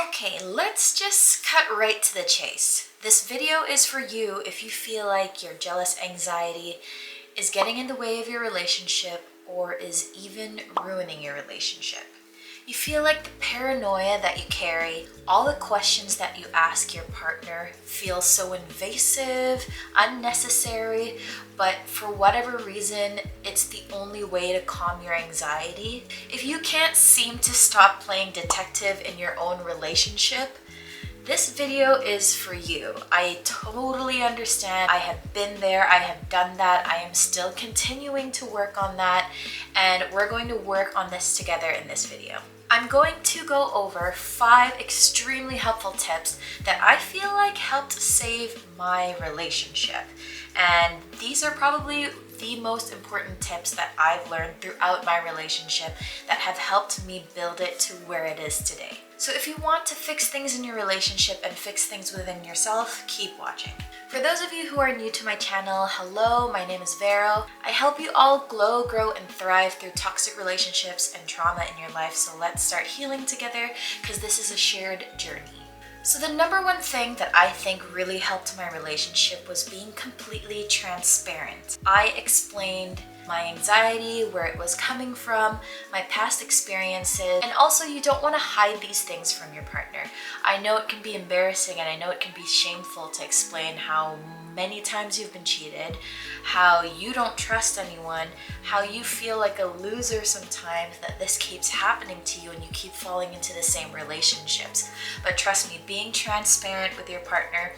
Okay, let's just cut right to the chase. This video is for you if you feel like your jealous anxiety is getting in the way of your relationship or is even ruining your relationship. You feel like the paranoia that you carry, all the questions that you ask your partner feel so invasive, unnecessary, but for whatever reason, it's the only way to calm your anxiety. If you can't seem to stop playing detective in your own relationship, this video is for you. I totally understand. I have been there. I have done that. I am still continuing to work on that, and we're going to work on this together in this video. I'm going to go over 5 extremely helpful tips that I feel like helped save my relationship. And these are probably the most important tips that I've learned throughout my relationship that have helped me build it to where it is today. So if you want to fix things in your relationship and fix things within yourself, keep watching. For those of you who are new to my channel, hello, my name is Vero. I help you all glow, grow, and thrive through toxic relationships and trauma in your life. So let's start healing together because this is a shared journey. So the number one thing that I think really helped my relationship was being completely transparent. I explained my anxiety, where it was coming from, my past experiences, and also you don't want to hide these things from your partner. I know it can be embarrassing and I know it can be shameful to explain how many times you've been cheated, how you don't trust anyone, how you feel like a loser sometimes, that this keeps happening to you and you keep falling into the same relationships. But trust me, being transparent with your partner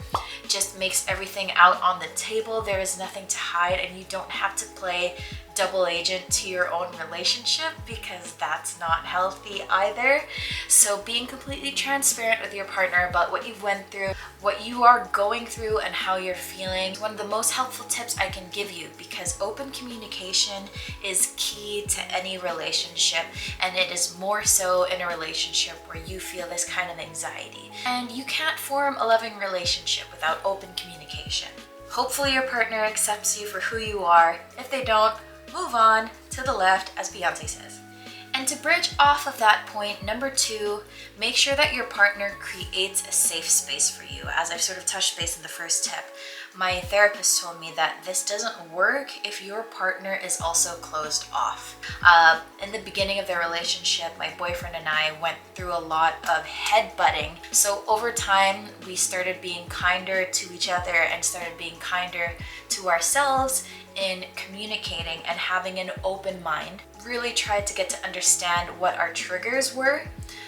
just makes everything out on the table. There is nothing to hide and you don't have to play double agent to your own relationship because that's not healthy either. So being completely transparent with your partner about what you've went through, what you are going through, and how you're feeling is one of the most helpful tips I can give you, because open communication is key to any relationship, and it is more so in a relationship where you feel this kind of anxiety. And you can't form a loving relationship without open communication. Hopefully your partner accepts you for who you are. If they don't, move on to the left, as Beyonce says. And to bridge off of that point, number 2, make sure that your partner creates a safe space for you. As I've sort of touched base in the first tip, my therapist told me that this doesn't work if your partner is also closed off. In the beginning of their relationship, my boyfriend and I went through a lot of headbutting. So over time, we started being kinder to each other and started being kinder to ourselves in communicating and having an open mind. Really tried to get to understand what our triggers were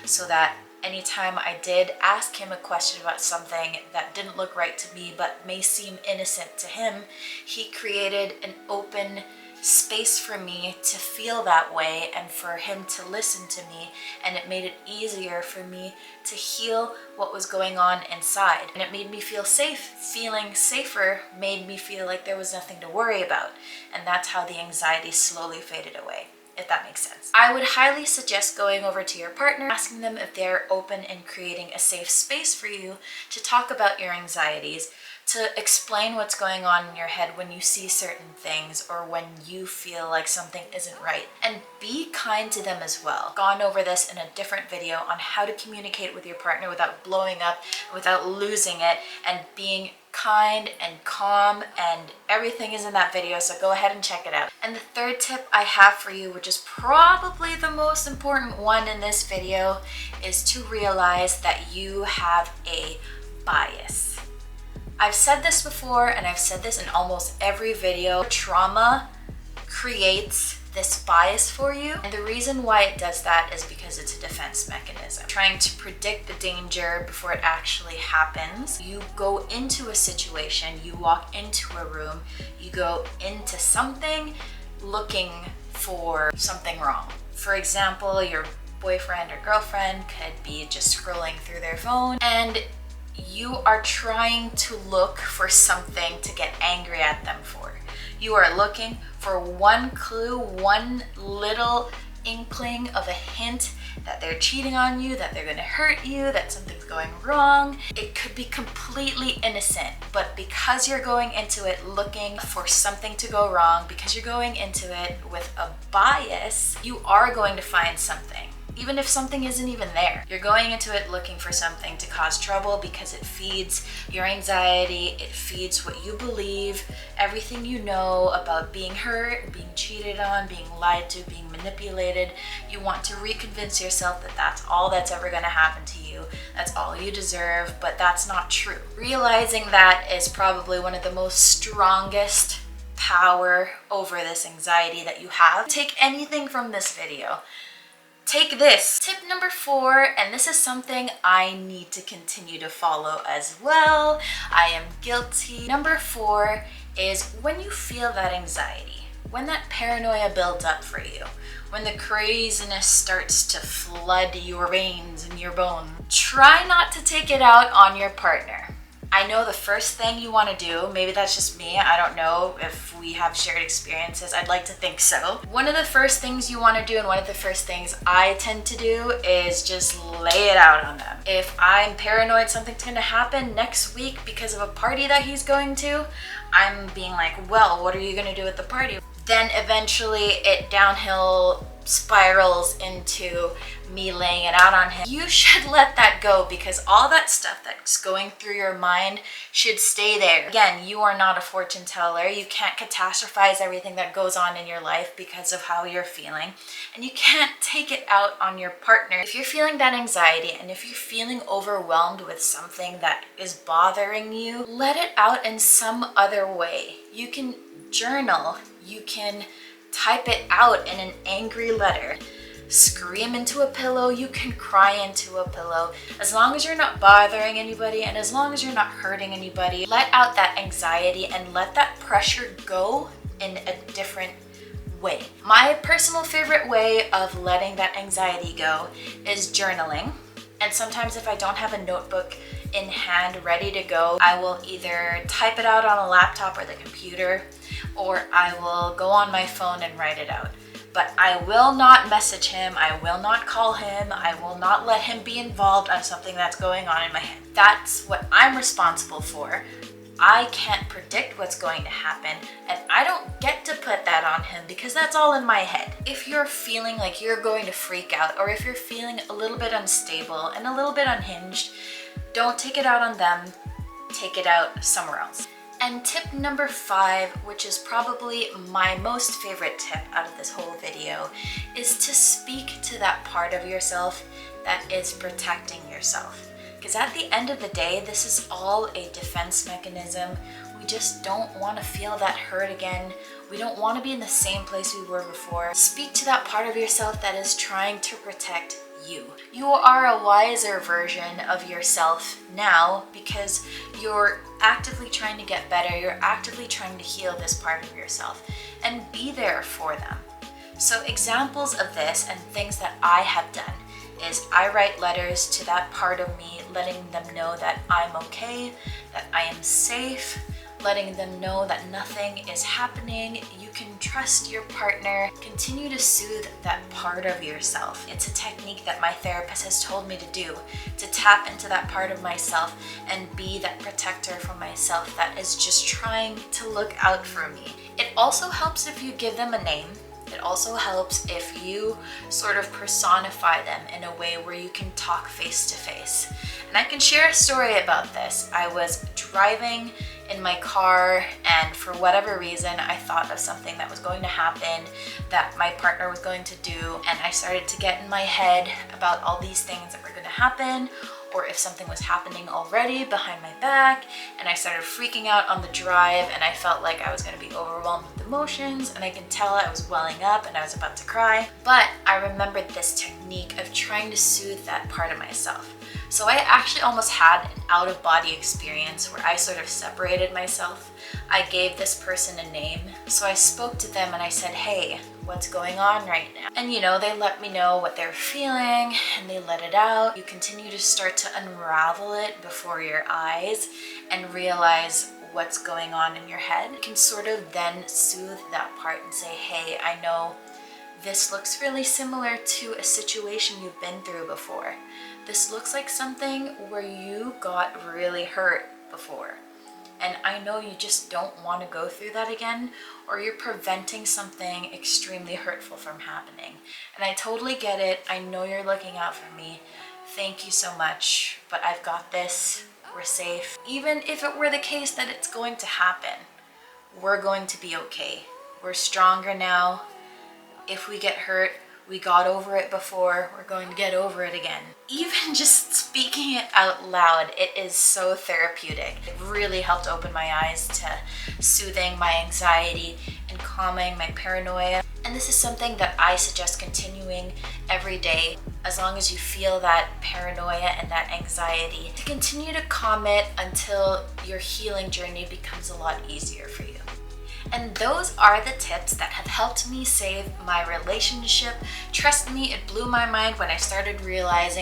so that anytime I did ask him a question about something that didn't look right to me but may seem innocent to him, he created an open space for me to feel that way and for him to listen to me, and it made it easier for me to heal what was going on inside, and it made me feel safe. Feeling safer made me feel like there was nothing to worry about, and that's how the anxiety slowly faded away, if that makes sense. I would highly suggest going over to your partner, asking them if they're open in creating a safe space for you to talk about your anxieties, to explain what's going on in your head when you see certain things or when you feel like something isn't right. And be kind to them as well. I've gone over this in a different video on how to communicate with your partner without blowing up, without losing it, and being kind and calm, and everything is in that video, so go ahead and check it out. And the third tip I have for you, which is probably the most important one in this video, is to realize that you have a bias. I've said this before, and I've said this in almost every video. Trauma creates this bias for you, and the reason why it does that is because it's a defense mechanism. Trying to predict the danger before it actually happens. You go into a situation, you walk into a room, you go into something looking for something wrong. For example, your boyfriend or girlfriend could be just scrolling through their phone, and you are trying to look for something to get angry at them for. You are looking for one clue, one little inkling of a hint that they're cheating on you, that they're gonna hurt you, that something's going wrong. It could be completely innocent, but because you're going into it looking for something to go wrong, because you're going into it with a bias, you are going to find something. even if something isn't even there. You're going into it looking for something to cause trouble because it feeds your anxiety, it feeds what you believe, everything you know about being hurt, being cheated on, being lied to, being manipulated. You want to reconvince yourself that that's all that's ever going to happen to you, that's all you deserve, but that's not true. Realizing that is probably one of the most strongest power over this anxiety that you have. Take anything from this video. Take this. Tip number 4, and this is something I need to continue to follow as well. I am guilty. Number 4 is when you feel that anxiety, when that paranoia builds up for you, when the craziness starts to flood your veins and your bones, try not to take it out on your partner. I know the first thing you want to do, maybe that's just me, I don't know if we have shared experiences, I'd like to think so. One of the first things you want to do, and one of the first things I tend to do, is just lay it out on them. If I'm paranoid something's going to happen next week because of a party that he's going to, I'm being like, well, what are you going to do at the party? Then eventually it downhill spirals into me laying it out on him. You should let that go, because all that stuff that's going through your mind should stay there. Again, you are not a fortune teller. You can't catastrophize everything that goes on in your life because of how you're feeling, and you can't take it out on your partner. If you're feeling that anxiety and if you're feeling overwhelmed with something that is bothering you, let it out in some other way. You can journal, you can type it out in an angry letter, scream into a pillow, you can cry into a pillow. As long as you're not bothering anybody and as long as you're not hurting anybody, let out that anxiety and let that pressure go in a different way. My personal favorite way of letting that anxiety go is journaling. And sometimes if I don't have a notebook in hand ready to go, I will either type it out on a laptop or the computer, or I will go on my phone and write it out. But I will not message him, I will not call him, I will not let him be involved on something that's going on in my head. That's what I'm responsible for. I can't predict what's going to happen, and I don't get to put that on him because that's all in my head. If you're feeling like you're going to freak out, or if you're feeling a little bit unstable and a little bit unhinged, don't take it out on them, take it out somewhere else. And tip number 5, which is probably my most favorite tip out of this whole video, is to speak to that part of yourself that is protecting yourself. Because at the end of the day, this is all a defense mechanism. We just don't want to feel that hurt again. We don't want to be in the same place we were before. Speak to that part of yourself that is trying to protect you. You are a wiser version of yourself now because you're actively trying to get better. You're actively trying to heal this part of yourself and be there for them. So examples of this and things that I have done is I write letters to that part of me, letting them know that I'm okay, that I am safe, letting them know that nothing is happening. You can trust your partner. Continue to soothe that part of yourself. It's a technique that my therapist has told me to do, to tap into that part of myself and be that protector for myself that is just trying to look out for me. It also helps if you give them a name. It also helps if you sort of personify them in a way where you can talk face to face. And I can share a story about this. I was driving in my car, and for whatever reason, I thought of something that was going to happen, that my partner was going to do, and I started to get in my head about all these things that were going to happen, or if something was happening already behind my back, and I started freaking out on the drive, and I felt like I was going to be overwhelmed with emotions, and I can tell I was welling up and I was about to cry. But I remembered this technique of trying to soothe that part of myself. So I actually almost had an out-of-body experience where I sort of separated myself. I gave this person a name. So I spoke to them and I said, hey, what's going on right now? And you know, they let me know what they're feeling and they let it out. You continue to start to unravel it before your eyes and realize what's going on in your head. You can sort of then soothe that part and say, hey, I know this looks really similar to a situation you've been through before. This looks like something where you got really hurt before. And I know you just don't want to go through that again, or you're preventing something extremely hurtful from happening. And I totally get it. I know you're looking out for me. Thank you so much, but I've got this. We're safe. Even if it were the case that it's going to happen, we're going to be okay. We're stronger now. If we get hurt, we got over it before, we're going to get over it again. Even just speaking it out loud, it is so therapeutic. It really helped open my eyes to soothing my anxiety and calming my paranoia. And this is something that I suggest continuing every day, as long as you feel that paranoia and that anxiety, to continue to calm it until your healing journey becomes a lot easier for you. And those are the tips that have helped me save my relationship. Trust me, it blew my mind when I started realizing